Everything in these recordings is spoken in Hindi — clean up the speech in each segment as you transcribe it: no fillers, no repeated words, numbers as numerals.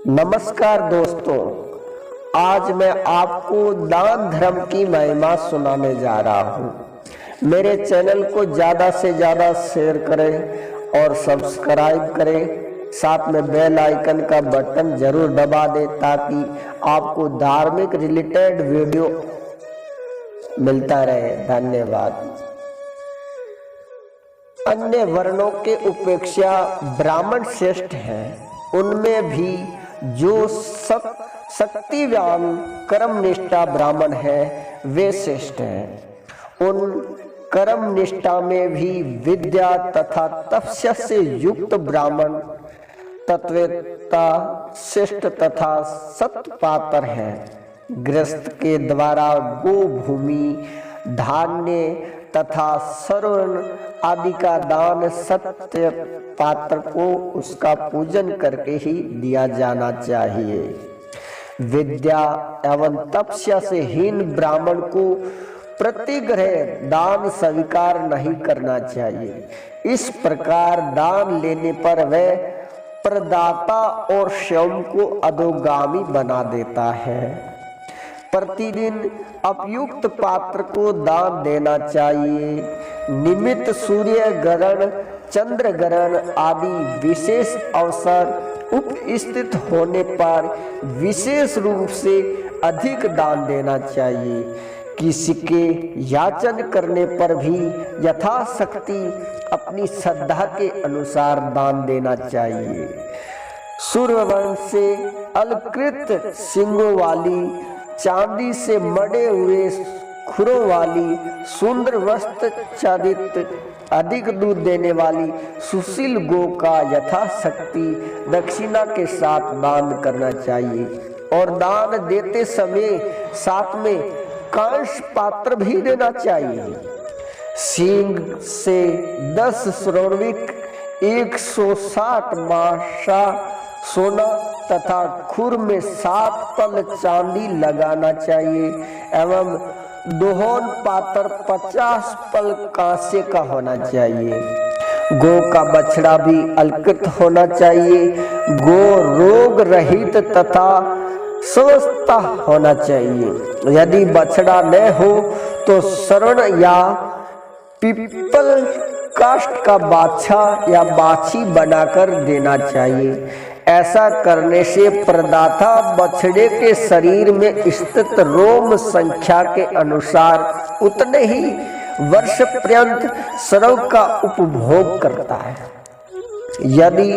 नमस्कार दोस्तों, आज मैं आपको दान धर्म की महिमा सुनाने जा रहा हूँ। मेरे चैनल को ज़्यादा से ज़्यादा शेयर करें और सब्सक्राइब करें। साथ में बेल आइकन का बटन जरूर दबा दें ताकि आपको धार्मिक रिलेटेड वीडियो मिलता रहे। धन्यवाद। अन्य वर्णों के उपेक्षा ब्राह्मण श्रेष्ठ हैं। उनमें भी जो शक्तिवान कर्मनिष्ठा ब्राह्मण है वे श्रेष्ठ हैं। उन कर्म निष्ठा में भी विद्या तथा तपस्या से युक्त ब्राह्मण तत्वता श्रेष्ठ तथा सत्पात्र है। गृहस्थ के द्वारा गो भूमि, धान्य तथा स्वर्ण आदि का दान सत्य पात्र को उसका पूजन करके ही दिया जाना चाहिए। विद्या एवं तपस्या से हीन ब्राह्मण को प्रतिग्रह दान स्वीकार नहीं करना चाहिए। इस प्रकार दान लेने पर वह प्रदाता और स्वयं को अधोगामी बना देता है। प्रतिदिन उपयुक्त पात्र को दान देना चाहिए। निमित्त सूर्य ग्रहण, चंद्र ग्रहण आदि विशेष अवसर उपस्थित होने पर विशेष रूप से अधिक दान देना चाहिए। किसी के याचन करने पर भी यथाशक्ति अपनी श्रद्धा के अनुसार दान देना चाहिए। सूर्यवंश से अलकृत सिंगों वाली, चांदी से मढ़े हुए खुरों वाली, सुंदर वस्त्र चादित अधिक दूध देने वाली सुशील गो का यथाशक्ति दक्षिणा के साथ दान करना चाहिए। और दान देते समय साथ में कांस्य पात्र भी देना चाहिए। सींग से 10 स्वर्णिक, 160 मासा सोना तथा खुर में 7 पल चांदी लगाना चाहिए एवं दोहन पात्र 50 पल कांस्य का होना चाहिए। गो का बछड़ा भी अलकृत होना चाहिए। गो रोग रहित तथा स्वस्थ होना चाहिए। यदि बछड़ा न हो तो शरण या पीपल काष्ठ का बाछा या बाछी बनाकर देना चाहिए। ऐसा करने से प्रदाता बछड़े के शरीर में स्थित रोम संख्या के अनुसार उतने ही वर्ष पर्यंत सरव का उपभोग करता है। यदि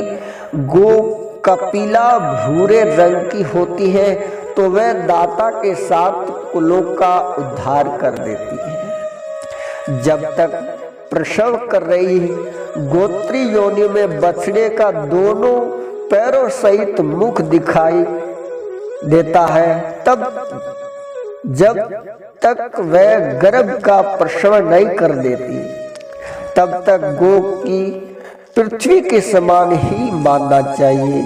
गो कपिला भूरे रंग की होती है तो वह दाता के साथ कुलों का उद्धार कर देती है। जब तक प्रसव कर रही गोत्री योनि में बछड़े का दोनों पैरों सहित मुख दिखाई देता है, जब तक वह गर्भ का प्रसव नहीं कर देती तब तक गो की पृथ्वी के समान ही मानना चाहिए।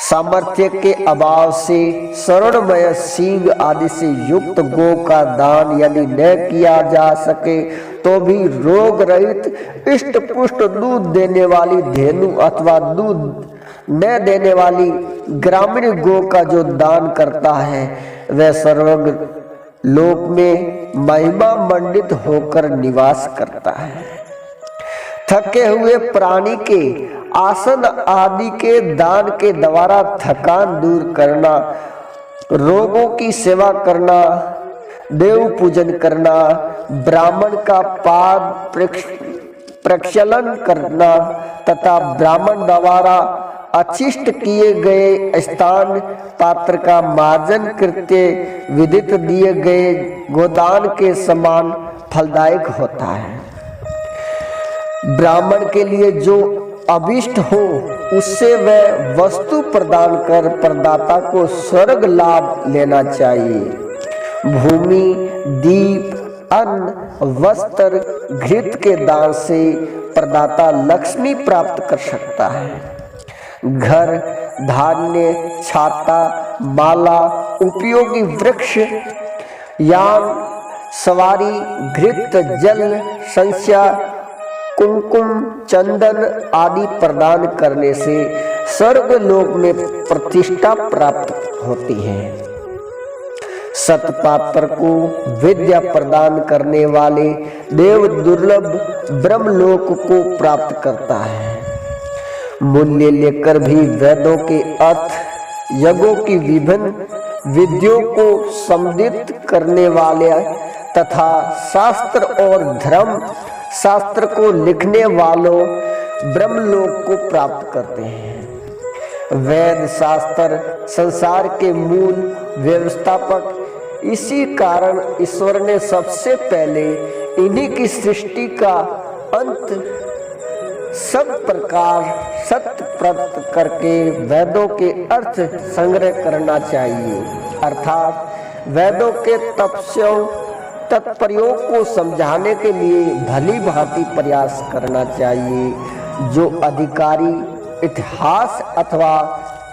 सामर्थ्य के अभाव से स्वर्णमय सींग आदि से युक्त गो का दान यदि न किया जा सके तो भी रोग रहित इष्ट पुष्ट दूध देने वाली धेनु अथवा दूध न देने वाली ग्रामीण गो का जो दान करता है वह स्वर्ग लोक में महिमा मंडित होकर निवास करता है। थके हुए प्राणी के आसन आदि के दान के द्वारा थकान दूर करना, रोगों की सेवा करना, देव पूजन करना, ब्राह्मण का पाद प्रक्षालन करना तथा ब्राह्मण द्वारा अचिष्ट किए गए स्थान पात्र का मार्जन करते विदित दिए गए गोदान के समान फलदायक होता है। ब्राह्मण के लिए जो अभिष्ट हो उससे वह वस्तु प्रदान कर प्रदाता को स्वर्ग लाभ लेना चाहिए। भूमि, दीप, अन्न, वस्त्र, घृत के दान से प्रदाता लक्ष्मी प्राप्त कर सकता है। घर, धान्य, छाता, माला, उपयोगी वृक्ष, यान, सवारी, घृत, जल, संस्या, कुमकुम, चंदन आदि प्रदान करने से स्वर्ग लोक में प्रतिष्ठा प्राप्त होती है। सतपात्र को विद्या प्रदान करने वाले देव दुर्लभ ब्रह्मलोक को प्राप्त करता है। मूल्य लेकर भी वेदों के अर्थ, यज्ञों की विभिन्न विधियों को सम्मिलित करने वाले तथा शास्त्र और धर्म शास्त्र को लिखने वालों ब्रह्मलोक को प्राप्त करते हैं। वेद शास्त्र संसार के मूल व्यवस्थापक, इसी कारण ईश्वर ने सबसे पहले इन्हीं की सृष्टि का अंत सब प्रकार सत्य प्राप्त करके वेदों के अर्थ संग्रह करना चाहिए, अर्थात वेदों के तत्प्रयोग को समझाने के लिए भली भांति प्रयास करना चाहिए। जो अधिकारी इतिहास अथवा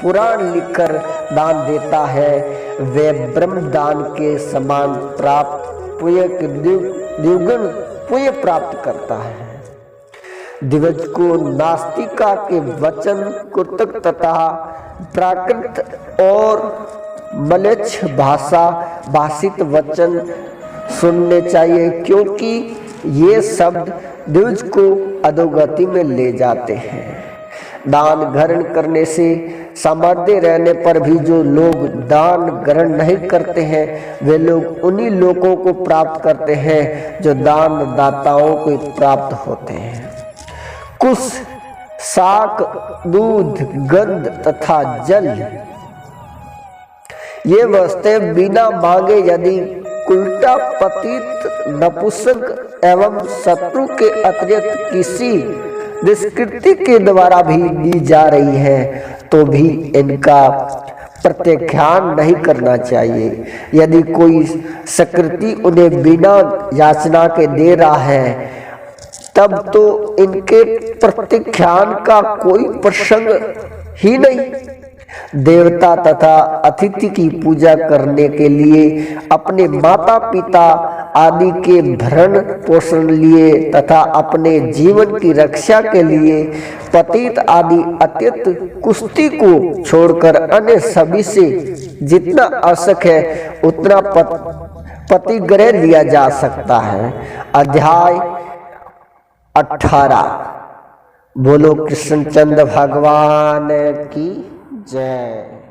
पुराण लिखकर दान देता है वे ब्रह्मदान के समान प्राप्त पुण्य के द्विगुण पुण्य प्राप्त करता है। दिवज को नास्तिका के वचन कुर्तक तथा प्राकृत और मलेच्छ भाषा भाषित वचन सुनने चाहिए, क्योंकि ये शब्द दिवज को अधोगति में ले जाते हैं। दान ग्रहण करने से सामर्थ्य रहने पर भी जो लोग दान ग्रहण नहीं करते हैं वे लोग उन्हीं लोगों को प्राप्त करते हैं जो दान दाताओं को प्राप्त होते हैं। कुश, शाक, दूध, गंध तथा जल ये वस्तुएं बिना मांगे यदि उल्टा पतित, नपुंसक एवं शत्रु के अतिरिक्त किसी दुष्कृति के द्वारा भी दी जा रही है तो भी इनका प्रत्याख्यान नहीं करना चाहिए। यदि कोई सकृति उन्हें बिना याचना के दे रहा है तब तो इनके प्रत्याख्यान का कोई प्रसंग ही नहीं। देवता तथा अतिथि की पूजा करने के लिए अपने माता पिता आदि के भरण पोषण लिए तथा अपने जीवन की रक्षा के लिए पतित आदि अत्यंत कुश्ती को छोड़कर अन्य सभी से जितना आवश्यक है उतना पतिग्रह लिया जा सकता है। अध्याय 18। बोलो कृष्णचंद्र भगवान की जय।